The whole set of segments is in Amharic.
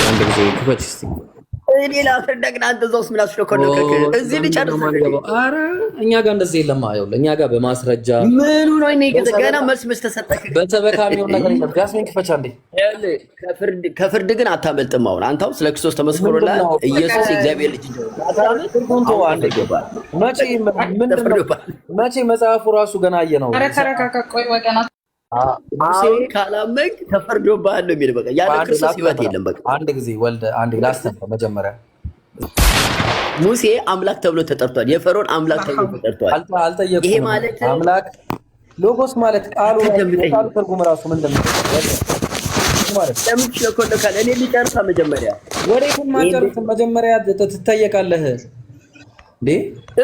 አንድ ጊዜ ክፈች እስቲ ሌላ ፍርደግና አንተ ዘውስ ምላስ ለኮለከክ እዚህ ልጨርስ። ኧረ እኛ ጋር እንደዚህ የለም። አይውል እኛ ጋር በማስረጃ ምኑ ነው እኔ ገና መልስ ተሰጠክ። በሰበካ የሚሆን ነገር የለም። ጃስሚን ክፈች አንዴ። ከፍርድ ግን አታመልጥም። አሁን አንተው ስለ ክርስቶስ ተመስክሮልሃል። ኢየሱስ የእግዚአብሔር ልጅ መቼ መጽሐፉ ራሱ ገና አየነው። ኧረ ተረጋጋ። ቆይ ወገና ሙሴ ካላመንክ ተፈርዶብሃል ነው የሚል። በቃ ያለ ክርስቶስ ሕይወት የለም። በቃ አንድ ጊዜ ወልደ አንድ ላስተምር። መጀመሪያ ሙሴ አምላክ ተብሎ ተጠርቷል። የፈርዖን አምላክ ተብሎ ተጠርቷል። አልጠየቁም። ይሄ ማለት አምላክ ሎጎስ ማለት ቃሉ ትርጉም ራሱ ምንድን ነው ማለት? ለምን ትሸኮለካል? እኔ ሊጨርሳ መጀመሪያ ወዴትም ማጨርስ መጀመሪያ ትጠየቃለህ እንዴ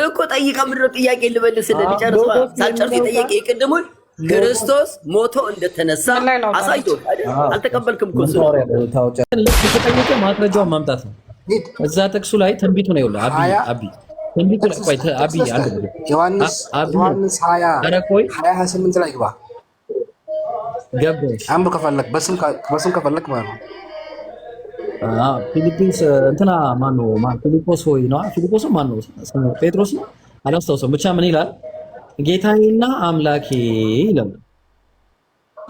እኮ ጠይቃ። ምንድን ነው ጥያቄ ልመልስልህ? ሊጨርሳ ሳልጨርስ የጠየቀ የቅድሙን ክርስቶስ ሞቶ እንደተነሳ አሳይቶ አልተቀበልክም እኮ እሱ ተጠየቀ። ማስረጃውን ማምጣት ነው። እዛ ጥቅሱ ላይ ትንቢቱ ነው። ይኸውልህ አቢ ትንቢቱ ላይ ቆይ አቢ አንድ ዮሐንስ 20:28 ላይ ግባ ገባሽ? አንዱ ከፈለክ በስም ከፈለክ ማለት ነው። ፊሊፒንስ እንትና ማን ነው? ፊሊጶስ ሆይ ነው። ፊሊጶስ ማን ነው? ጴጥሮስ ነው። አላስታውሰውም። ብቻ ምን ይላል? ጌታዬና አምላኬ ይላል።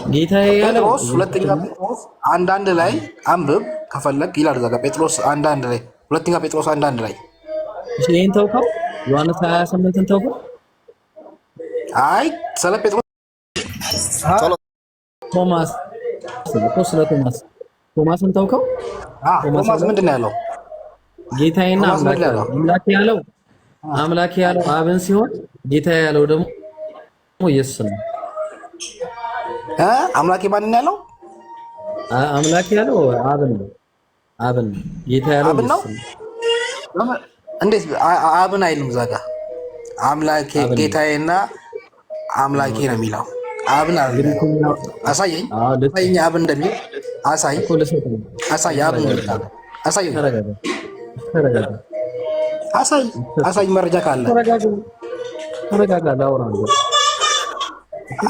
ጌታዬ ያለው ጴጥሮስ ሁለተኛ ጴጥሮስ አንዳንድ ላይ አንብብ ከፈለክ ይላል። እዛ ጋር ጴጥሮስ አንዳንድ ላይ ሁለተኛ ጴጥሮስ አንዳንድ ላይ እሺ፣ ይሄን ተውከው። ዮሐንስ 28ን ተውከው። አይ ስለ ጴጥሮስ ቶማስ ስለ ቶማስን ተውከው። ቶማስ ምንድን ነው ያለው? ጌታዬና አምላኬ ያለው አብን ሲሆን ጌታዬ ያለው ደግሞ ኢየሱስ ነው። አምላኬ ማንን ያለው? አምላኬ ያለው አብን ነው። ጌታ ያለው ኢየሱስ ነው። እንዴት አብን አይልም? እዛ ጋር አምላኬ ጌታዬና አምላኬ ነው የሚለው። አብን አይደለም። አሳየኝ አብን እንደሚል አሳይ። አብን እንደሚል አሳይ መረጃ ካለ ተረጋጋ። ላውራ ነው።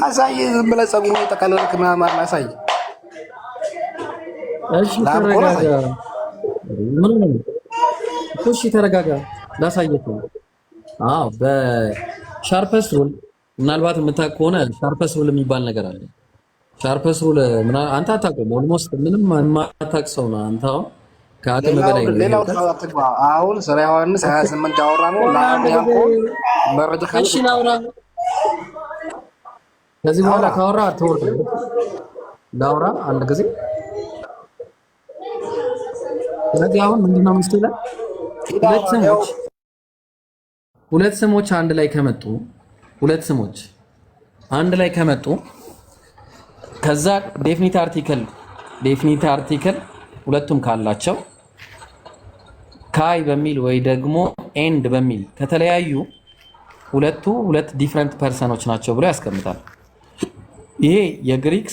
አሳይ። ዝም ብለህ ፀጉሩን የጠቀለልክ ምናምን አሳይ። እሺ ተረጋጋ። ምን ነው? እሺ ተረጋጋ። ላሳየህ። አዎ በሻርፐስ ሩል ምናልባት የምታውቅ ከሆነ ሻርፐስ ሩል የሚባል ነገር አለ። ሻርፐስ ሩል አንተ አታውቅም። ኦልሞስት ምንም የማታውቅ ሰው ነው አንተ። አሁን ከአቅም በላይ ነው። ሌላው ታውቃለህ። አሁን ስለ ዮሐንስ 28 ያወራ ነው። መረጃ እሺ ላውራ። ከዚህ በኋላ ካወራ አትወርድ። ላውራ አንድ ጊዜ። ስለዚህ አሁን ምንድነው የምትለው? ሁለት ስሞች አንድ ላይ ከመጡ ከዛ ዴፊኒት አርቲክል ሁለቱም ካላቸው ካይ በሚል ወይ ደግሞ ኤንድ በሚል ከተለያዩ ሁለት ዲፍረንት ፐርሰኖች ናቸው ብሎ ያስቀምጣል። ይሄ የግሪክ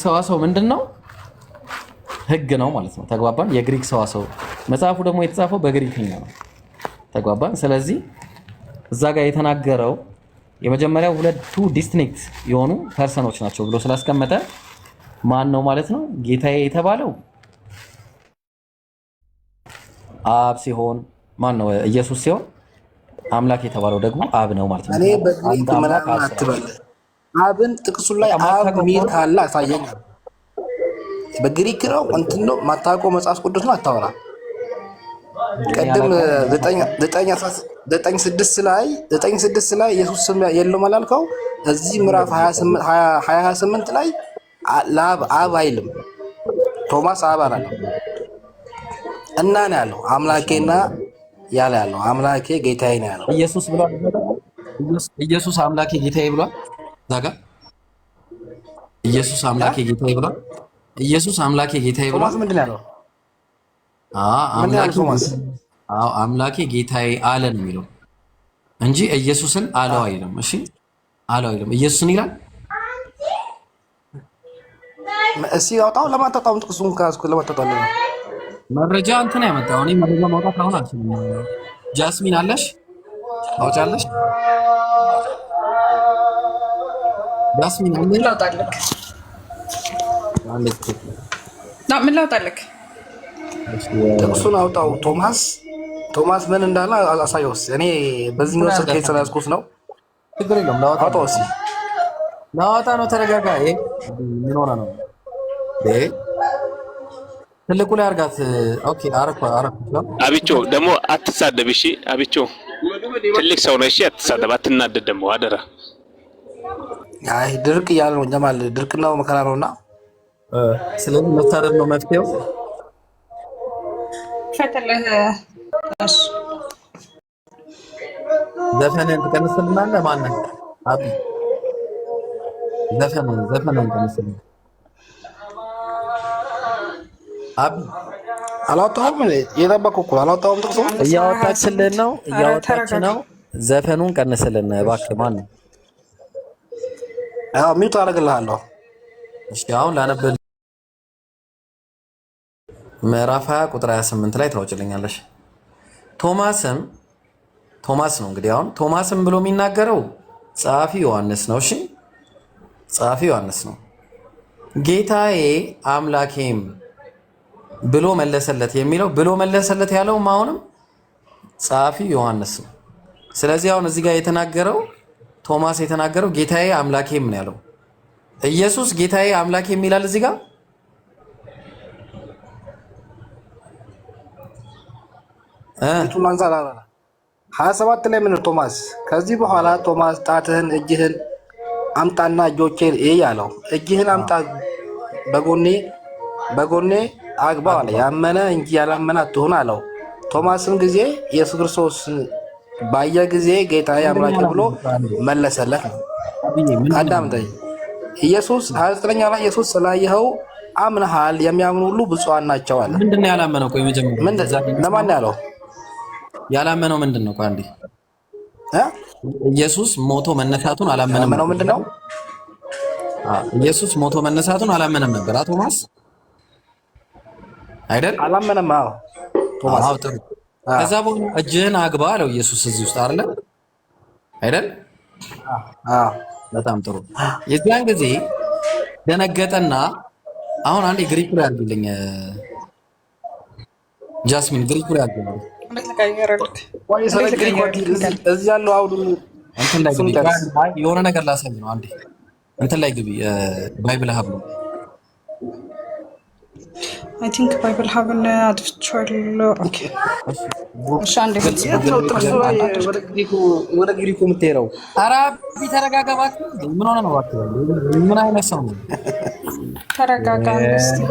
ሰዋሰው ምንድነው? ህግ ነው ማለት ነው። ተግባባን? የግሪክ ሰዋሰው መጽሐፉ ደግሞ የተጻፈው በግሪክኛ ነው። ተግባባን? ስለዚህ እዛ ጋር የተናገረው የመጀመሪያው ሁለቱ ዲስቲንክት የሆኑ ፐርሰኖች ናቸው ብሎ ስላስቀመጠ ማን ነው ማለት ነው? ጌታዬ የተባለው አብ ሲሆን ማን ነው? ኢየሱስ ሲሆን አምላክ የተባለው ደግሞ አብ ነው ማለት ነው። እኔ በግሪክ ምናምን አትበል። አብን ጥቅሱ ላይ አብ ሚል ካለ አሳየኝ። በግሪክ ነው እንትን ነው ማታውቀው መጽሐፍ ቅዱስ ነው አታወራ። ቀደም 9:6 ላይ ኢየሱስ ስም የለውም አላልከው? እዚህ ምዕራፍ 28 ላይ ለአብ አብ አይልም። ቶማስ አብ አላለም እና ነው ያለው። አምላኬና ያለው አምላኬ ጌታዬ ነው ያለው። ኢየሱስ ብሏል። ኢየሱስ አምላኬ ጌታዬ ብሏል። ዛጋ ኢየሱስ አምላኬ ጌታዬ ብሏል። ኢየሱስ አምላኬ ጌታዬ ብሏል። ቶማስ ምንድን ነው ያለው? አምላኬ ጌታዬ አለ ነው የሚለው እንጂ ኢየሱስን አለው አይልም። እሺ አለው አይልም። ኢየሱስን ይላል። እሺ ያውጣው። ለማጣጣም ጥቅሱን ካስኩ ለማጣጣም ነው መረጃ እንትን ያመጣው። እኔ መረጃ ማውጣት አሁን አልችልም። ጃስሚን አለሽ? አውጫለሽ? ጃስሚን አለሽ? ላውጣልክ ምን ላውጣልክ? ጥቅሱን አውጣው። ቶማስ ምን እንዳለ አሳየው። እኔ በዚህኛው ስልክ የተላስኩት ነው። ችግር የለውም። አውጣው እስኪ። ላወጣ ነው። ተረጋጋ። ምን ሆነ ነው? ትልቁ ላይ አርጋት። ኦኬ አረኩ። አብቾ ደግሞ አትሳደብ እሺ። አብቾ ትልቅ ሰው ነሽ፣ አትሳደብ፣ አትናደድ ደግሞ አደራ። አይ ድርቅ እያለ ነው ጀማል። ድርቅና መከራ ነውና ስለዚህ መታደድ ነው መፍትሄው። ፈተለህ እሺ ዘፈንን ትቀንስልናለህ? ማነህ አቢ? ዘፈንን ቀንስልኝ አቢ። አላወጣሁም። የጠበኩህ እኮ አላወጣሁም። ጥቅሱ እያወጣችልን ነው፣ እያወጣች ነው። ዘፈኑን ቀንስልን እባክህ። ማነው? አዎ ሚውት አደርግልሃለሁ። እሺ አሁን ላነብል ምዕራፍ 20 ቁጥር 28 ላይ ታወጭልኛለሽ። ቶማስ ነው እንግዲህ አሁን ቶማስም ብሎ የሚናገረው ጸሐፊ ዮሐንስ ነው። እሺ ጸሐፊ ዮሐንስ ነው። ጌታዬ አምላኬም ብሎ መለሰለት የሚለው ብሎ መለሰለት ያለውም አሁንም ጸሐፊ ዮሐንስ ነው። ስለዚህ አሁን እዚህ ጋር የተናገረው ቶማስ የተናገረው ጌታዬ አምላኬም ነው ያለው። ኢየሱስ ጌታዬ አምላኬም ይላል እዚህ ጋር። እቱን አንሳላ 27 ላይ ምን ቶማስ ከዚህ በኋላ ቶማስ ጣትህን እጅህን አምጣና እጆቼን እይ አለው። እጅህን አምጣ በጎኔ አግባ አለ። ያመነ እንጂ ያላመነ አትሁን አለው። ቶማስም ጊዜ ኢየሱስ ክርስቶስ ባየ ጊዜ ጌታዬ አምላኬ ብሎ መለሰለት ነው። አዳምጠኝ። ኢየሱስ 29 ላይ ኢየሱስ ስላየኸው አምነሃል፣ የሚያምኑ ሁሉ ብፁዓን ናቸው አለ። ምንድነው ያላመነው? ቆይ መጀመሪያ ለማን ያለው? ያላመነው ምንድነው? ቆይ አንዴ ኢየሱስ ሞቶ መነሳቱን አላመነም። ምንድነው? ኢየሱስ ሞቶ መነሳቱን አላመነም ነበር ቶማስ አይደል? አላመነም። አዎ ቶማስ። አዎ ጥሩ። ከዛ በኋላ እጅህን አግባ አለው ኢየሱስ እዚህ ውስጥ አይደል? አዎ በጣም ጥሩ። የዚያን ጊዜ ደነገጠና አሁን አንዴ ግሪኩ ላይ አድርግልኝ ጃስሚን፣ ግሪኩ ላይ አድርግልኝ። እዚህ ያለው አውዱ እንትን ላይ ግቢ፣ የሆነ ነገር ላሳይ ነው። አንዴ እንትን ላይ ግቢ፣ ባይብል ሀብ ነው። አይ ቲንክ ባይብል ሀብን አጥፍቼዋለሁ። ኦኬ እሺ፣ አንዴ ወደ ግሪኩ የምትሄደው። ኧረ ተረጋጋ እባክህ። ምን ሆነ ነው እባክህ? ምን አይነት ሰው ነው? ተረጋጋ እስቲ።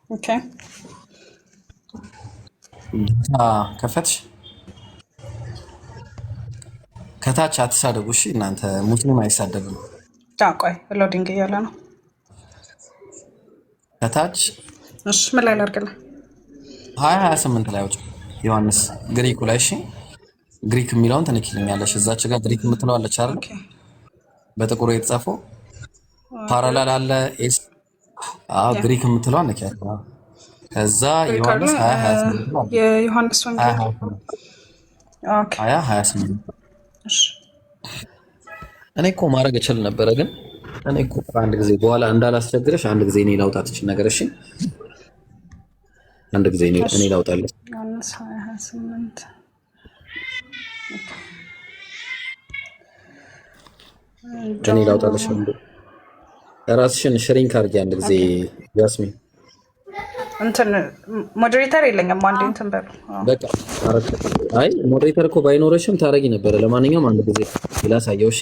ኦኬ ከፈትሽ። ከታች አትሳደቡ እሺ። እናንተ ሙስሊም አይሳደብም። ቆይ ሎዲንግ እያለ ነው ከታች። እሺ ምን ላይ ላድርግልህ? 28 ላይ አውጭ ዮሐንስ ግሪኩ ላይ። እሺ ግሪክ የሚለውን ትንኪልኛለሽ። እዛች ጋር ግሪክ የምትለው አለች አይደል? በጥቁሩ የተጻፈው ፓራላል አለ ኤስ። አዎ ግሪክ የምትለው ነኪያት። ከዛ ዮሐንስ 28 የዮሐንስ ወንጌል 28። እሺ እኔ እኮ ማድረግ እችል ነበረ፣ ግን እኔ እኮ አንድ ጊዜ በኋላ እንዳላስቸግረሽ አንድ ጊዜ እኔ ላውጣት እችል ነገር። እሺ አንድ ጊዜ እኔ ላውጣለች። ዮሐንስ 28 እኔ ላውጣለሽ። ራስሽን ሽሪንክ አድርጊ አንድ ጊዜ ያስሚን። እንትን ሞዴሬተር የለኝም። አንዴ እንትን በሉ በቃ። አይ ሞዴሬተር እኮ ባይኖረሽም ታረጊ ነበረ። ለማንኛውም አንድ ጊዜ ላሳየው። እሺ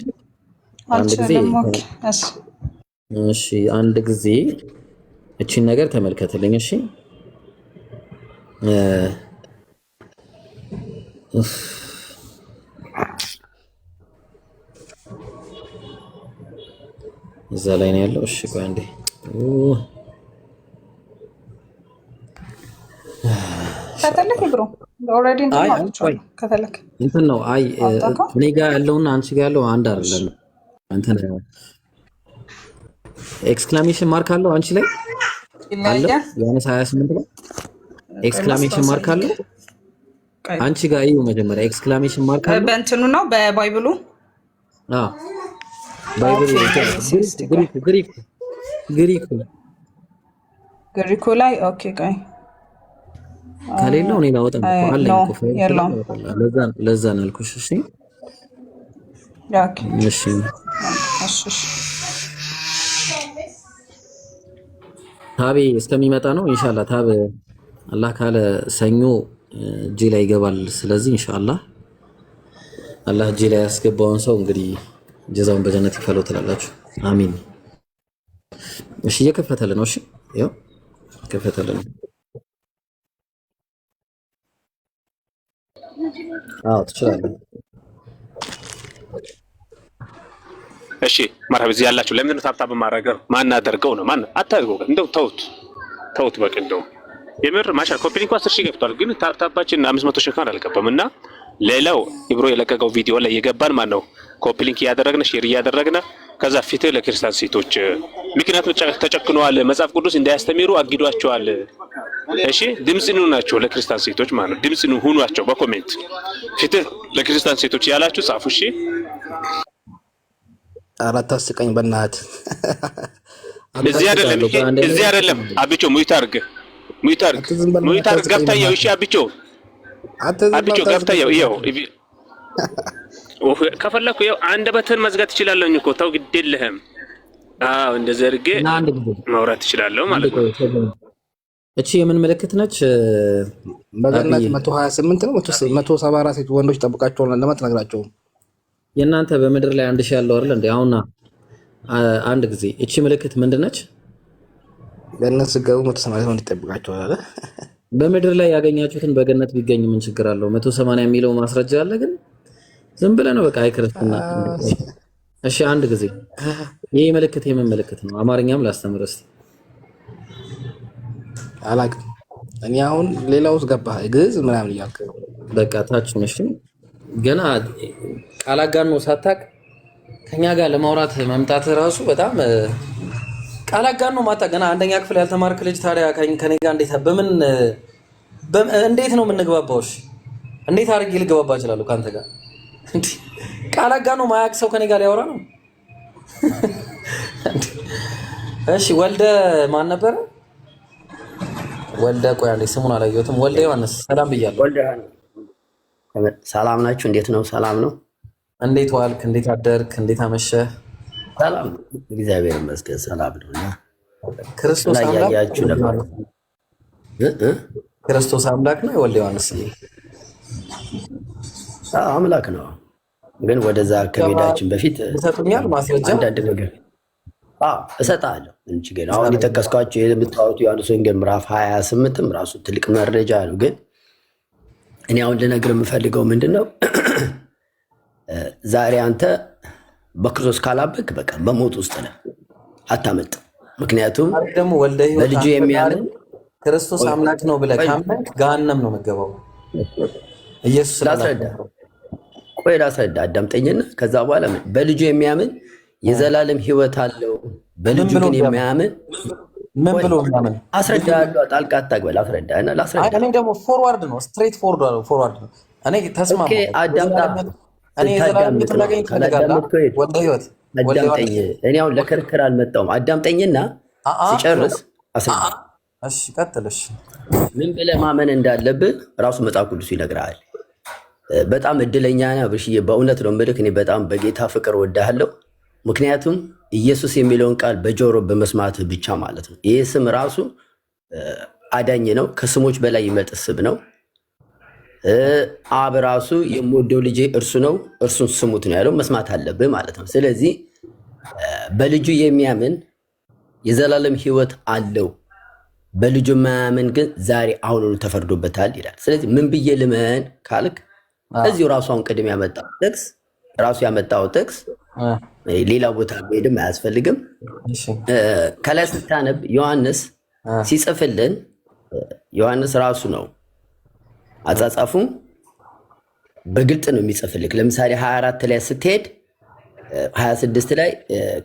አንድ ጊዜ እሺ፣ አንድ ጊዜ እቺን ነገር ተመልከትልኝ። እሺ እዛ ላይ ነው ያለው። እሺ ቆይ አንዴ ከተለክ ብሮ ኦሬዲ ከተለክ እንትን ነው። አይ እኔ ጋር ያለውና አንቺ ጋር ያለው አንድ አይደለም። እንትን ኤክስክላሜሽን ማርክ አለው አንቺ ላይ አለ ዮሐንስ 28 ላይ ኤክስክላሜሽን ማርክ አለ። አንቺ ጋር እዩ መጀመሪያ ኤክስክላሜሽን ማርክ አለ። በእንትኑ ነው በባይብሉ። አዎ ባይብሉ ግሪኩ ላይ ኦኬ። ቆይ ከሌለው እኔ ላወጣ አለኝ እኮ ለዛ ነው ያልኩሽ። እሺ ኦኬ እሺ እሺ ታቢ እስከሚመጣ ነው ኢንሻአላህ። ታብ አላህ ካለ ሰኞ እጄ ላይ ይገባል። ስለዚህ ኢንሻአላህ አላህ እጄ ላይ ያስገባውን ሰው እንግዲህ ጀዛውን በጀነት ይፈለው ትላላችሁ። አሚን። እሺ እየከፈተልን ነው። እሺ ያው ከፈተልን። አዎ ትችላለህ። እሺ መርሐባ እዚህ ያላችሁ ለምን ታብታብ ማረገው ማናደርገው ነው ማን አታርገው። እንደው ተውት በቃ እንደው የምር ማሻ ኮፒ ሊንክ 10 ሺህ ገብቷል። ግን ታብታባችን 500 ሺህ ካን አልገባም። እና ሌላው ኢብሮ የለቀቀው ቪዲዮ ላይ የገባን ማን ነው ኮፒ ሊንክ ያደረግነ ሼር እያደረግነ ከዛ ፊት ለክርስቲያን ሴቶች ምክንያቱም ተጨክነዋል፣ መጽሐፍ ቅዱስ እንዳያስተምሩ አግዷቸዋል። እሺ ድምጽ ነው ናቸው ለክርስቲያን ሴቶች ማለት ነው። ድምጽ ነው ሁኗቸው። በኮሜንት ፊት ለክርስቲያን ሴቶች ያላችሁ ጻፉ። እሺ አራት አስቀኝ በእናትህ እዚህ አይደለም አብቾ ሙይት አድርግ ገብታየው። እሺ አብቾ ገብታየው ይኸው ከፈለኩ ይኸው አንደበትን መዝጋት ትችላለህ እኮ ተው ግድ የለህም። አዎ እንደዚህ አድርጌ ማውራት ትችላለህ ማለት ነው። እቺ የምን ምልክት ነች? በገነት 128 ነው 174 ሴት ወንዶች ጠብቃቸውን ለማለት ነግራቸው። የእናንተ በምድር ላይ 1000 ያለው አይደል እንዴ? አሁን አንድ ጊዜ እቺ ምልክት ምንድነች? ገነት ስገቡ 180 ወንዶች ጠብቃቸዋል አለ። በምድር ላይ ያገኛችሁትን በገነት ቢገኝ ምን ችግር አለው? 180 የሚለው ማስረጃ አለ። ግን ዝም ብለህ ነው በቃ አይክርስትና። እሺ አንድ ጊዜ ይሄ ምልክት የምን ምልክት ነው? አማርኛም ላስተምር እስቲ። አላውቅም እኔ አሁን ሌላውስ ገባህ ግዕዝ ምናምን እያልክ በቃ ታች ነሽ ገና ቃል አጋኖ ሳታቅ ከኛ ጋር ለማውራት መምጣት ራሱ በጣም ቃል አጋኖ ማታ ገና አንደኛ ክፍል ያልተማርክ ልጅ ታዲያ ከኔ ጋር እንዴት ነው የምንግባባው? እሺ እንዴት አድርጌ ልግባባ እችላለሁ ካንተ ጋር? ቃል አጋኖ ማያቅ ሰው ከኔ ጋር ሊያወራ ነው? እሺ ወልደ ማን ነበረ? ወልደ ቆይ አንዴ ስሙን አላየሁትም። ወልደ ዮሐንስ ሰላም ብያለሁ። ወልደ ሰላም ናችሁ? እንዴት ነው? ሰላም ነው። እንዴት ዋልክ? እንዴት አደርክ? እንዴት አመሸህ? ሰላም እግዚአብሔር ይመስገን ሰላም ነውና ክርስቶስ አምላክ ያያችሁ ነበር። ክርስቶስ አምላክ ነው። ወልደ ዮሐንስ አምላክ ነው። ግን ወደዛ ከመሄዳችን በፊት ሰጡኛል ማስረጃ አንዳንድ ነገር እሰጣለሁ እንጂ ግን አሁን የጠቀስኳቸው የምታወሩት ዮሐንስ ወንጌል ምዕራፍ 28ም ራሱ ትልቅ መረጃ ነው። ግን እኔ አሁን ልነግር የምፈልገው ምንድነው ዛሬ አንተ በክርስቶስ ካላበክ በቃ በሞት ውስጥ ነህ፣ አታመልጥም። ምክንያቱም ደግሞ ወልደ ሕይወት በልጁ የሚያምን ክርስቶስ አምላክ ነው ብለህ ካመንክ ገሃነም ነው የምትገባው። ኢየሱስ ላስረዳ አዳምጠኝና ከዛ በኋላ በልጁ የሚያምን የዘላለም ሕይወት አለው። በልጁ ግን የሚያምን ምን ብሎ የሚያምን አስረዳለሁ። ጣልቃ አታግበል። አስረዳና ላስረዳ። እኔ ደግሞ ፎርዋርድ ነው፣ ስትሬት ፎርዋርድ ነው። እኔ ተስማማ። ኦኬ አዳምጣ። እኔ የዘላለም ሕይወት ላገኝ ትፈልጋለህ? ወልደ ሕይወት አዳምጠኝ። እኔ አሁን ለክርክር አልመጣሁም። አዳምጠኝና ሲጨርስ አስረዳ። እሺ ቀጥል። እሺ ምን ብለህ ማመን እንዳለብህ ራሱ መጽሐፍ ቅዱስ ይነግርሃል። በጣም እድለኛ ነህ ብሽዬ፣ በእውነት ነው የምልህ። እኔ በጣም በጌታ ፍቅር ወዳለሁ። ምክንያቱም ኢየሱስ የሚለውን ቃል በጆሮ በመስማት ብቻ ማለት ነው። ይህ ስም ራሱ አዳኝ ነው። ከስሞች በላይ ይመጥስ ስም ነው። አብ ራሱ የምወደው ልጄ እርሱ ነው፣ እርሱን ስሙት ነው ያለው። መስማት አለብህ ማለት ነው። ስለዚህ በልጁ የሚያምን የዘላለም ሕይወት አለው፣ በልጁ የማያምን ግን ዛሬ አሁኑኑ ተፈርዶበታል ይላል። ስለዚህ ምን ብዬ ልመን ካልክ እዚሁ ራሱ አሁን ቅድም ያመጣው ጥቅስ ራሱ ያመጣው ጥቅስ ሌላ ቦታ ሄድም አያስፈልግም። ከላይ ስታነብ ዮሐንስ ሲጽፍልን ዮሐንስ ራሱ ነው አጻጻፉ በግልጥ ነው የሚጽፍልክ። ለምሳሌ 24 ላይ ስትሄድ 26 ላይ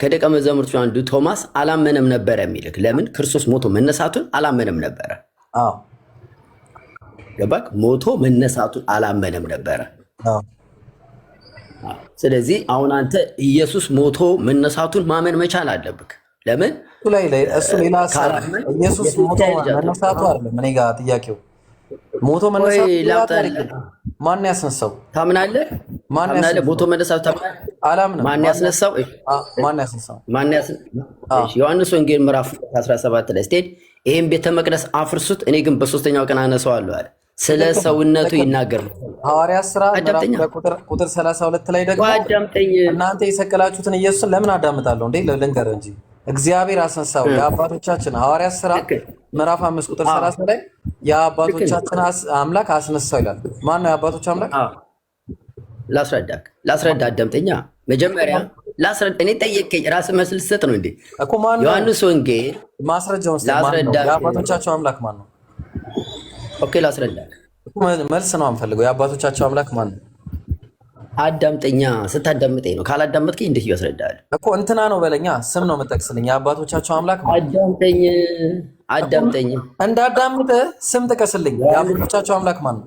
ከደቀ መዛሙርቱ አንዱ ቶማስ አላመነም ነበረ የሚልክ ለምን ክርስቶስ ሞቶ መነሳቱን አላመነም ነበረ። ገባክ? ሞቶ መነሳቱን አላመነም ነበረ። ስለዚህ አሁን አንተ ኢየሱስ ሞቶ መነሳቱን ማመን መቻል አለብክ። ለምን እሱ ሌላ ኢየሱስ ሞቶ መነሳቱ አይደለም እኔ ጋር ጥያቄው። ሞቶ መነሳቱ ማን ያስነሳው? ታምናለህ? ሞቶ መነሳቱ ታምናለህ? አላምንም። ማን ያስነሳው? ዮሐንስ ወንጌል ምዕራፍ 17 ላይ ስትሄድ ይህም ቤተ መቅደስ አፍርሱት እኔ ግን በሶስተኛው ቀን አነሳዋለሁ አለ። ስለ ሰውነቱ ይናገር ነው። ሐዋርያት ሥራ ቁጥር 32 ላይ ደግሞ እናንተ የሰቀላችሁትን ኢየሱስን ለምን አዳምጣለሁ እንዴ? ልንገርህ እንጂ እግዚአብሔር አስነሳው። የአባቶቻችን ሐዋርያት ሥራ ምዕራፍ 5 ቁጥር 30 ላይ የአባቶቻችን አምላክ አስነሳው ይላል። ማን ነው የአባቶች አምላክ? ላስረዳ አዳምጠኛ። መጀመሪያ ላስረዳ። እኔ ጠየቀኝ ራስህ መልስ ልትሰጥ ነው እንዴ? ዮሐንስ ወንጌል ማስረጃውን የአባቶቻቸው አምላክ ማን ነው? ኦኬ ላስረዳ። መልስ ነው የምፈልገው። የአባቶቻቸው አምላክ ማን ነው? አዳምጠኛ። ስታዳምጠኝ ነው። ካላዳመጥከኝ እንዴት ያስረዳል እኮ እንትና ነው በለኛ። ስም ነው የምጠቅስልኝ። የአባቶቻቸው አምላክ ማን? አዳምጠኝ። እንዳዳምጥህ ስም ጥቀስልኝ። የአባቶቻቸው አምላክ ማን ነው?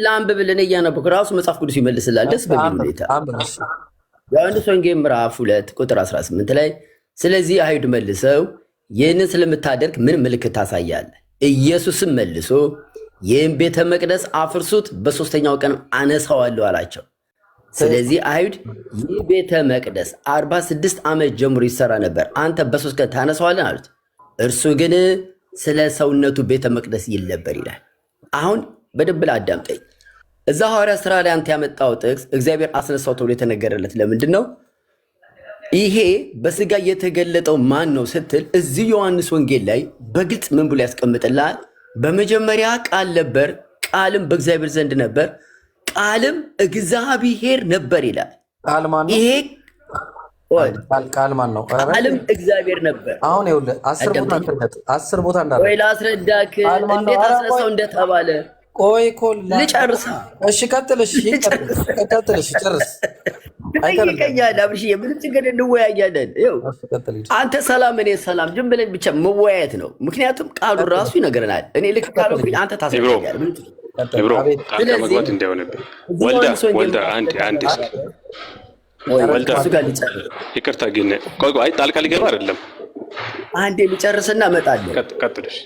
ለአንብብልን እያነበብኩ ራሱ መጽሐፍ ቅዱስ ይመልስላል። ደስ በሚል ሁኔታ ዮሐንስ ወንጌል ምዕራፍ 2 ቁጥር 18 ላይ ስለዚህ አይሁድ መልሰው ይህንን ስለምታደርግ ምን ምልክት ታሳያለህ? ኢየሱስም መልሶ ይህን ቤተ መቅደስ አፍርሱት በሶስተኛው ቀን አነሳዋለሁ አላቸው። ስለዚህ አይሁድ ይህ ቤተ መቅደስ 46 ዓመት ጀምሮ ይሰራ ነበር፣ አንተ በ3 ቀን ታነሳዋለን አሉት። እርሱ ግን ስለ ሰውነቱ ቤተ መቅደስ ይል ነበር ይላል። አሁን በደንብ አዳምጠኝ። እዛ ሐዋርያት ሥራ ላይ አንተ ያመጣው ጥቅስ እግዚአብሔር አስነሳው ተብሎ የተነገረለት ለምንድን ነው? ይሄ በስጋ የተገለጠው ማን ነው ስትል እዚህ ዮሐንስ ወንጌል ላይ በግልጽ ምን ብሎ ያስቀምጥልሃል? በመጀመሪያ ቃል ነበር፣ ቃልም በእግዚአብሔር ዘንድ ነበር፣ ቃልም እግዚአብሔር ነበር ይላል። ይሄ ቃል ማን ነው? ቃልም እግዚአብሔር ነበር። አሁን ይኸውልህ 10 ቦታ እንዳለ ወይ ላስረዳክ እንዴት አስነሳው እንደተባለ። ቆይ ልጨርስ። እሺ ቀጥል። ጨርስ። ጠይቀኛል አብርሽ፣ ምንም ችግር እንወያያለን። አንተ ሰላም እኔ ሰላም፣ ዝም ብለን ብቻ መወያየት ነው። ምክንያቱም ቃሉ ራሱ ይነግረናል። እኔ ልክ ካልኩኝ አንተ ታስረዳኛለህ። መግባት እንዳይሆንብህ ወልደ ይቅርታ ግን ቆይ ጣልቃ ሊገባ አይደለም። አንዴ ልጨርስና እመጣለሁ። ቀጥልሽ።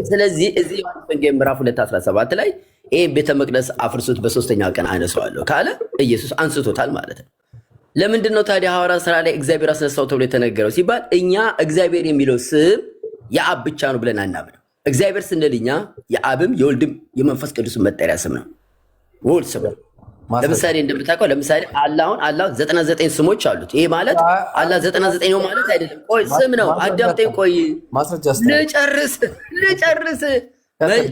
ስለዚህ እዚህ ዮሐንስ ወንጌል ምዕራፍ 2:17 ላይ ይህ ቤተ መቅደስ አፍርሱት በሶስተኛው ቀን አነሳዋለሁ ካለ ኢየሱስ አንስቶታል ማለት ነው። ለምንድን ነው ታዲያ ሐዋርያት ሥራ ላይ እግዚአብሔር አስነሳው ተብሎ የተነገረው ሲባል እኛ እግዚአብሔር የሚለው ስም የአብ ብቻ ነው ብለን አናምነው። እግዚአብሔር ስንል እኛ የአብም የወልድም የመንፈስ ቅዱስን መጠሪያ ስም ነው። ወልድ ስም ነው። ለምሳሌ እንደምታውቀው ለምሳሌ አላሁን አላህ 99 ስሞች አሉት። ይሄ ማለት አላህ 99 ነው ማለት አይደለም። ቆይ ስም ነው። አዳምጠኝ። ቆይ ልጨርስ።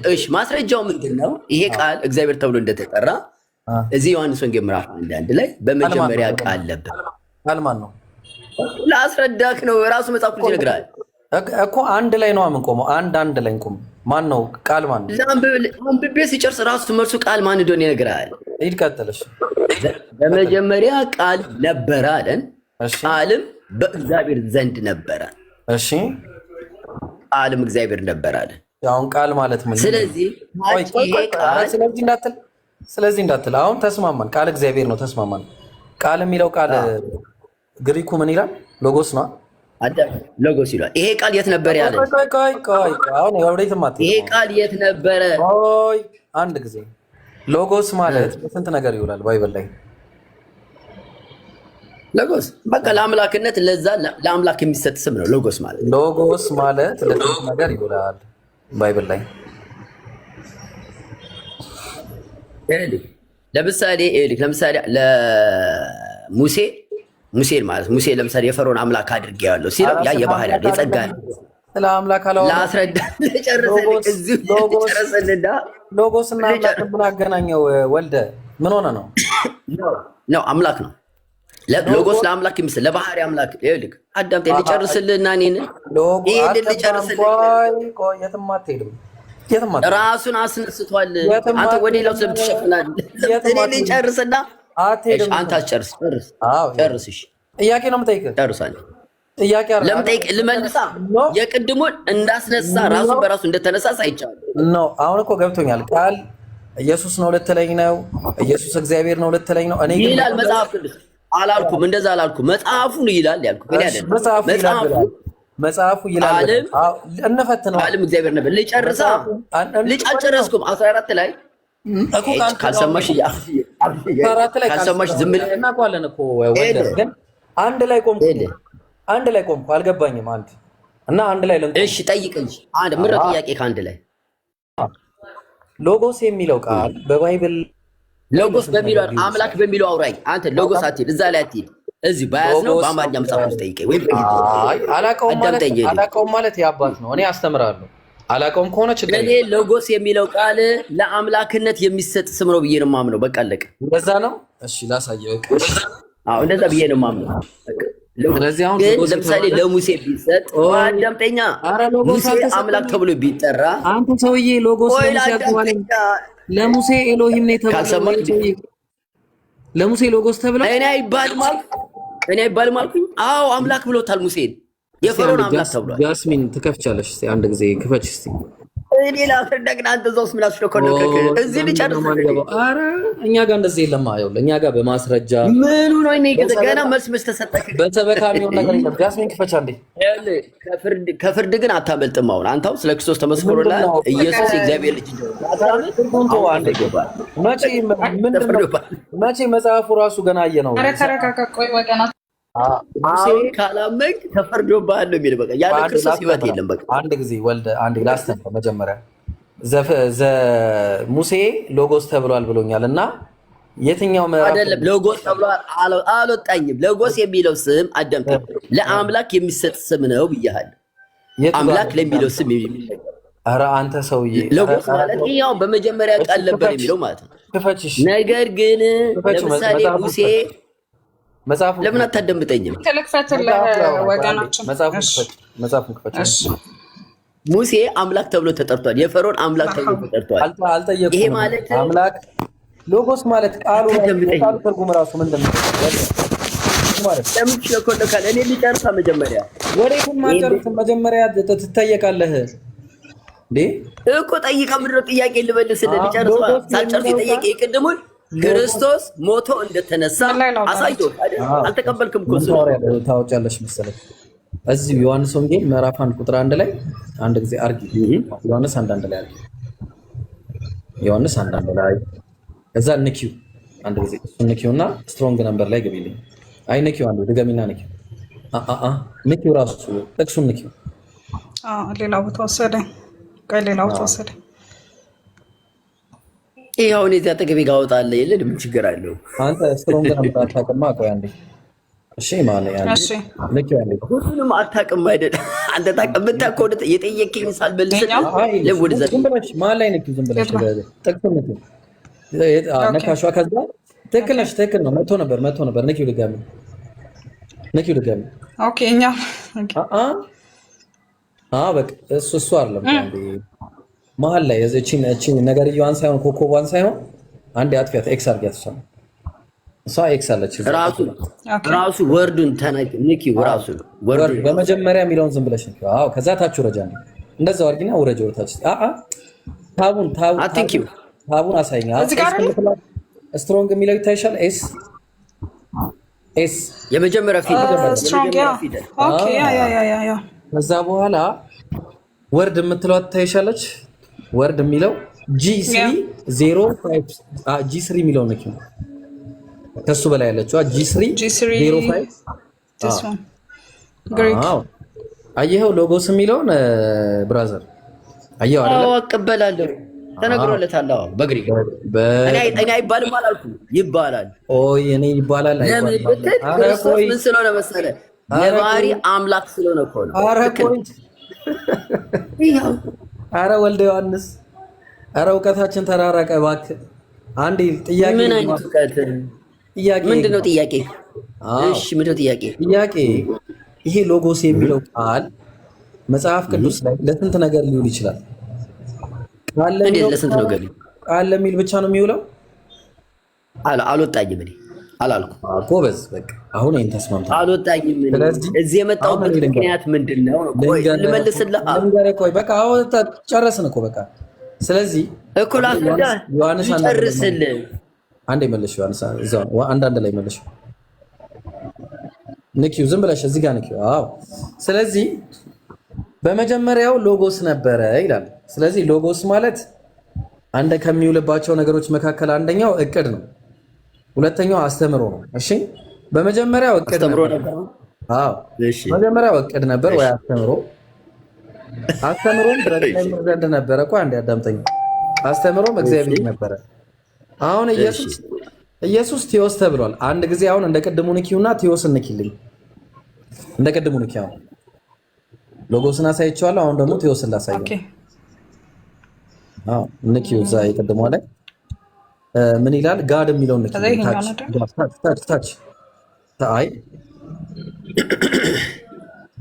እሺ ማስረጃው ምንድን ነው? ይሄ ቃል እግዚአብሔር ተብሎ እንደተጠራ እዚህ ዮሐንስ ወንጌል ምዕራፍ 1 ላይ በመጀመሪያ ቃል ነበር። ቃል ማን ነው? ላስረዳክ ነው። ራሱ መጽሐፍ ቅዱስ ይነግራል እኮ። አንድ ላይ ነው የምንቆመው። አንድ ላይ እንቆም። ማን ነው? ቃል ማን ነው? አንብቤ ሲጨርስ ራሱ መልሱ ቃል ማን እንደሆነ ይነግራል። ሂድ ቀጥልሽ። በመጀመሪያ ቃል ነበረ አለን። ቃልም በእግዚአብሔር ዘንድ ነበረ። እሺ ቃልም እግዚአብሔር ነበር አለን። አሁን ቃል ማለት ምን? ስለዚህ ስለዚህ እንዳትል አሁን ተስማማን። ቃል እግዚአብሔር ነው። ተስማማን። ቃል የሚለው ቃል ግሪኩ ምን ይላል? ሎጎስ ነው። ሎጎስ ይላል። ይሄ ቃል የት ነበር ያለ? አሁን ወዴትም አትሄድም። ይሄ ቃል የት ነበረ? አንድ ጊዜ ሎጎስ ማለት ስንት ነገር ይውላል ባይብል ላይ። ሎጎስ በቃ ለአምላክነት ለዛ ለአምላክ የሚሰጥ ስም ነው። ሎጎስ ማለት ለስንት ነገር ይውላል ባይብል ላይ። ለምሳሌ ሙሴን ማለት ሙሴ ለምሳሌ የፈርዖን አምላክ አድርጌዋለሁ ሲለው ያ የባህሪ የጸጋ ስለ አምላክ ላስረዳ ጨረሰንና ሎጎስና አምላክ ምን አገናኘው? ወልደ ምን ሆነ ነው? አምላክ ነው። ሎጎስ ለአምላክ ይመስል ለባህሪ አምላክ። ይልክ አዳምጤ ልጨርስልህና እኔን ይሄን ልጨርስልህ። የትም አትሄድም። ራሱን አስነስቷል። አንተ ወደ ሌላው ስለምትሸፍናለህ። እኔ ልጨርስና አትሄድም። አንተ አትጨርስ። ጨርስ። እሺ ጥያቄ ነው የምጠይቅህ። ጨርሳለህ። ጥያቄ አይደል? ለምን ጠይቅ? ልመልሳ። የቅድሙን እንዳስነሳ ራሱ በራሱ እንደተነሳ ሳይቻለሁ ነው። አሁን እኮ ገብቶኛል። ቃል ኢየሱስ ነው ልትለኝ ነው? ኢየሱስ እግዚአብሔር ነው ልትለኝ ነው? እኔ ግን ይላል መጽሐፍ ቅዱስ። አላልኩም፣ እንደዛ አላልኩም። መጽሐፉን ይላል ያልኩት ግን አይደለም። መጽሐፉ ይላል። እንፈትነው። ቃልም እግዚአብሔር ነበር። ልጨርሳ ልጨርስኩም 14 ላይ ካልሰማሽ ካልሰማሽ ዝም ብለህ እናውቀዋለን እኮ ግን አንድ ላይ ቆምኩ። አልገባኝም። አንድ ላይ ለንቆ እሺ፣ ጠይቅ እንጂ አንድ ምረ ጥያቄ ከአንድ ላይ ሎጎስ የሚለው ቃል በባይብል ሎጎስ በሚለው አምላክ በሚለው አውራኝ። አንተ ሎጎስ አትሂድ፣ እዛ ላይ አትሂድ። እዚህ ባያዝነው በአማርኛ መጽሐፍ ውስጥ ጠይቀኝ ወይ አላውቀውም ማለት የአባት ነው። እኔ አስተምራለሁ። አላውቀውም ከሆነ ችግር እኔ ሎጎስ የሚለው ቃል ለአምላክነት የሚሰጥ ስም ነው ብዬ ነው የማምነው። በቃ አለቀ። እንደዛ ነው። እሺ ላሳየው። እንደዛ ብዬ ነው የማምነው። ስለዚህ አሁን ለምሳሌ ለሙሴ ቢሰጥ አዳምጠኛ፣ ሙሴ አምላክ ተብሎ ቢጠራ አንተ ሰውዬ ሎጎስ ለሙሴ ኤሎሂም ነው የተባለው። ለሙሴ ሎጎስ ተብሎ እኔ አይባልም አልኩኝ። አዎ አምላክ ብሎታል ሙሴን። የፈርዖን አምላክ ተብሏል። ጃስሚን ትከፍቻለሽ? እስቲ አንድ ጊዜ ክፈች እስቲ። እኔ ላፈርደግና አንተ ዘውስ ምላስ ነው እዚህ ልጨርስ። ኧረ እኛ ጋር እንደዚህ የለም። አይደል እኛ ጋር በማስረጃ ምኑ ነው? እኔ ገና መልስ ተሰጠክ። በሰበካ የሚሆን ነገር የለም። ጃስሚን ክፈች አንዴ። ከፍርድ ግን አታመልጥም። አሁን አንተው ስለ ክርስቶስ ተመስክሮላል። ኢየሱስ የእግዚአብሔር ልጅ መቼ መጽሐፉ ራሱ ገና አየነው። ኧረ ተረጋጋ። ቆይ ወገና ሙሴ ካላመንክ ተፈርዶብሃል ነው የሚል። በቃ ያለ ክርስቶስ ሕይወት የለም። በቃ አንድ ጊዜ አንድ ላስተምር። መጀመሪያ ሙሴ ሎጎስ ተብሏል ብሎኛል እና የትኛው አይደለም ሎጎስ ተብሏል አልወጣኝም። ሎጎስ የሚለው ስም አዳምጠኝ፣ ለአምላክ የሚሰጥ ስም ነው ብያለሁ። አምላክ ለሚለው ስም የሚል ኧረ አንተ ሰውዬ ሎጎስ ማለት ያው በመጀመሪያ ቃል ነበር የሚለው ማለት ነው። ነገር ግን ለምሳሌ ሙሴ መጽሐፉ ለምን አታደምጠኝም? መጽሐፉን ክፈት። ሙሴ አምላክ ተብሎ ተጠርቷል። የፈርዖን አምላክ ተብሎ ተጠርቷል። አልጠየቁም። ይሄ ማለት አምላክ ሎጎስ ማለት ቃሉ ትርጉም ራሱ ምንድን ነው ማለት? ለምን ትሸኮለካለህ? እኔ ሊጨርሳ መጀመሪያ ወዴትም ማጨርስም መጀመሪያ ትጠየቃለህ እንዴ እኮ ጠይቀህ ምንድን ነው ጥያቄ ልመልስልህ? ሊጨርሳ ሳጨርስ ጠየቄ ቅድሙን ክርስቶስ ሞቶ እንደተነሳ አሳይቶት አልተቀበልክም እኮ ታውቂያለሽ መሰለኝ። እዚህ ዮሐንስ ወንጌል ምዕራፍ 1 ቁጥር 1 ላይ አንድ ጊዜ አርጊ። ዮሐንስ 1:1 ላይ አርጊ። ዮሐንስ 1:1 ላይ እዛ ንኪው አንድ ጊዜ እሱን ንኪውና ስትሮንግ ነምበር ላይ ግቢልኝ። አይ ንኪው አንዱ ድገሚና ንኪው። ንኪው ራሱ ጥቅሱን ንኪው። ሌላ ቦታ ወሰደኝ። ቆይ ሌላ ቦታ ወሰደኝ። ይሄው እኔ እዚያ አጠገቤ ጋር አወጣለሁ የለ ምን ችግር አለው? አንተ ስትሮንግ ነምበር አታውቅማ። ቆይ አንዴ እሺ ማለት ያንዴ ንኪው አንዴ ሁሉንም አታውቅም አይደል? አንተ ታውቅም እኮ የጠየቀኝ ሳልመልስ ለምን ዝም ብለሽ ማን ላይ ንኪው? ዝም ብለሽ ጥቅሱን ንኪው። ነካሿ ከዛ ትክክል ነሽ። ትክክል ነው። መቶ ነበር ንኪው ድጋሚ ኦኬ እኛ በቃ እሱ አይደለም አንዴ መሀል ላይ እቺን ነገርየዋን ሳይሆን ኮከቧን ሳይሆን አንዴ አጥፊያት ኤክስ አድርጊያት። እሷ ኤክስ አለች ራሱ ወርዱን ንኪው። ራሱ ወርዱ በመጀመሪያ የሚለውን ዝም ብለሽ ንኪው። ከዛ ታች ወረጃ ነው እንደዛው አድርጊና ወረጃ ወርታች ታቡን አሳይኝ። ስትሮንግ የሚለው ይታይሻል? ኤስ የመጀመሪያ ፊደል ኦኬ ያ ከዛ በኋላ ወርድ የምትለው ትታይሻለች? ወርድ የሚለው G3 የሚለው ነው። ከሱ በላይ ያለችው G3 05 አየኸው? ሎጎስ የሚለውን ብራዘር አየኸው አይደል? አቀበላለሁ ተነግሮለታል። በግሪክ እኔ አይባልም አላልኩም፣ ይባላል። እኔ ይባላል ክርስቶስ ምን ስለሆነ መሰለህ? የባህሪ አምላክ ስለሆነ እኮ ነው። አረ ወልደ ዮሐንስ፣ አረ እውቀታችን ተራራቀ እባክህ። አንዴ ጥያቄ ምን አይነት እውቀት? ምንድን ነው ጥያቄ? እሺ ምንድን ነው ጥያቄ? ይሄ ሎጎስ የሚለው ቃል መጽሐፍ ቅዱስ ላይ ለስንት ነገር ሊውል ይችላል? እንዴት ለስንት ነገር? ቃል ለሚል ብቻ ነው የሚውለው? አልወጣኝም። እኔ አላልኩም። ጎበዝ በቃ አሁን ይሄን ተስማምተናል። አልወጣኝም። እዚህ የመጣሁበት ምክንያት ምንድነው? ቆይ ልመልስልህ። ቆይ በቃ አሁን ጨረስን እኮ በቃ። ስለዚህ እኩል አስዳ ዮሐንስ ጨርስልህ። አንዴ መልሽ ዮሐንስ፣ እዛው አንድ ላይ መልሽ። ንኪው ዝም ብለሽ እዚህ ጋር ንኪው። አዎ ስለዚህ በመጀመሪያው ሎጎስ ነበረ ይላል። ስለዚህ ሎጎስ ማለት አንደ ከሚውልባቸው ነገሮች መካከል አንደኛው እቅድ ነው። ሁለተኛው አስተምሮ ነው። እሺ በመጀመሪያው እቅድ ነበር። አዎ እሺ በመጀመሪያው እቅድ ነበር ወይ አስተምሮ። አስተምሮም በእግዚአብሔር ዘንድ ነበረ። ቆይ አንዴ አዳምጠኝ። አስተምሮም እግዚአብሔር ነበረ። አሁን ኢየሱስ ቴዎስ ተብሏል። አንድ ጊዜ አሁን እንደ ቅድሙ ንኪውና ቴዎስ ንኪልኝ። እንደ ቅድሙ ንኪው። ሎጎስን አሳይቼዋለሁ። አሁን ደግሞ ቴዎስን ላሳየው። ኦኬ አዎ ንኪው። እዛ የቅድሙ ላይ ምን ይላል? ጋድ የሚለውን ንኪው። ታች አይ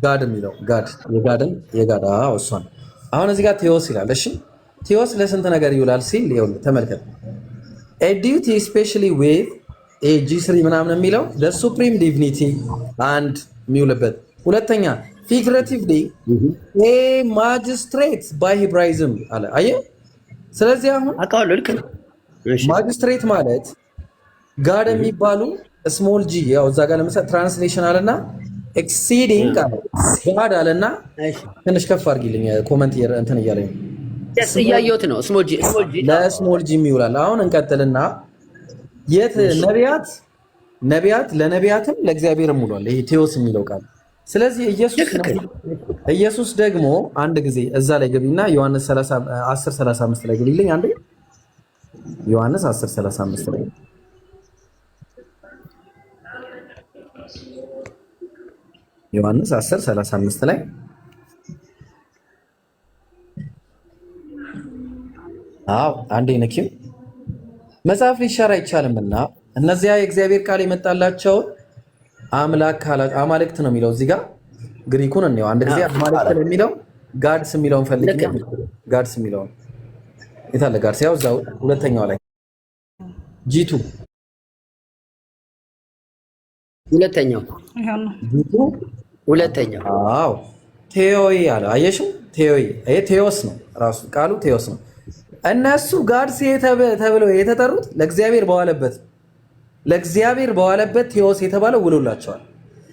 ጋድ የሚለው የጋድ አዎ እሷን። አሁን እዚህ ጋር ቴዎስ ይላል። እሺ ቴዎስ ለስንት ነገር ይውላል ሲል ይኸውልህ ተመልከት። a duty especially with a G3 ምናምን የሚለው the supreme divinity and የሚውልበት። ሁለተኛ figuratively a magistrate by Hebraism አለ። አየህ ስለዚህ አሁን አቃለው ልክ ነው። ማጅስትሬት ማለት ጋድ የሚባሉ ስሞል ጂ ያው እዛ ጋር ለምሳሌ ትራንስሌሽን አለና ኤክሲዲንግ ጋድ አለና ትንሽ ከፍ አድርጊልኝ ኮመንት እንትን እያለኝ እያየሁት ነው። ስሞል ጂ ለስሞል ጂ የሚውላል። አሁን እንቀጥልና የት ነቢያት ለነቢያትም ለእግዚአብሔርም ውሏል ይሄ ቴዎስ የሚለው ቃል። ስለዚህ ኢየሱስ ደግሞ አንድ ጊዜ እዛ ላይ ገቢና ዮሐንስ 10:35 ላይ ገቢልኝ አንዴ። ዮሐንስ 10:35 ላይ ዮሐንስ 10:35 ላይ አዎ አንዴ ነኪው። መጽሐፍ ሊሻር አይቻልምና እነዚያ የእግዚአብሔር ቃል የመጣላቸው አማልክት ነው የሚለው እዚህ ጋር ግሪኩን ነው። አንድ ጊዜ አማልክት ነው የሚለው ጋድስ የሚለውን ፈልግ። ጋድስ የሚለውን የታለ ጋድስ? ያው እዛው ሁለተኛው ላይ ጂቱ ሁለተኛው አዎ ቴዎይ አለ። አየሽው? ቴዎይ ይሄ ቴዎስ ነው ራሱ ቃሉ ቴዎስ ነው። እነሱ ጋድስ ተብለው የተጠሩት ለእግዚአብሔር በዋለበት ቴዎስ የተባለው ውሎላቸዋል።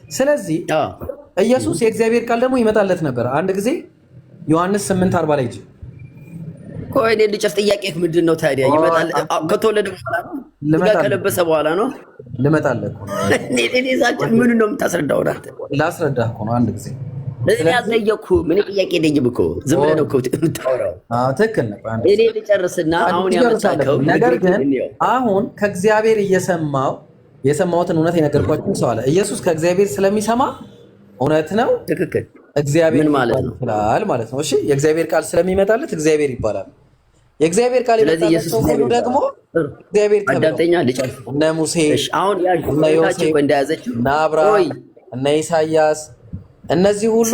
ስለዚህ ኢየሱስ የእግዚአብሔር ቃል ደግሞ ይመጣለት ነበር። አንድ ጊዜ ዮሐንስ 8:40 ላይ ጂ ቆይ እኔ ልጨርስ። ጥያቄ ምንድን ነው ታዲያ? ይመጣል ከተወለደ በኋላ ነው? ከለበሰ በኋላ ነው? ልመጣለህ እኮ እኔ ዛጭ ምን ነው የምታስረዳው? አንተ ላስረዳህ እኮ ነው አንድ ጊዜ እኔ አልጠየቅኩህ። ምን ጥያቄ የለኝም እኮ ዝም ብለህ ነው እኮ የምታወራው። አዎ ትክክል ነው። እኔ ልጨርስና አሁን ያመጣከው ነገር ግን አሁን ከእግዚአብሔር የሰማሁትን እውነት የነገርኳችሁ ሰው አለ። ኢየሱስ ከእግዚአብሔር ስለሚሰማ እውነት ነው። ትክክል። እግዚአብሔር ምን ማለት ነው ማለት ነው? እሺ የእግዚአብሔር ቃል ስለሚመጣለት እግዚአብሔር ይባላል። የእግዚአብሔር ቃል ይመጣለት ሰው ሁሉ ደግሞ እግዚአብሔር አዳምጠኛ ልጨርስ። እነ ሙሴ አሁን ያ ጆታቸው እንደያዘችው እነ አብርሃም እነ ኢሳያስ እነዚህ ሁሉ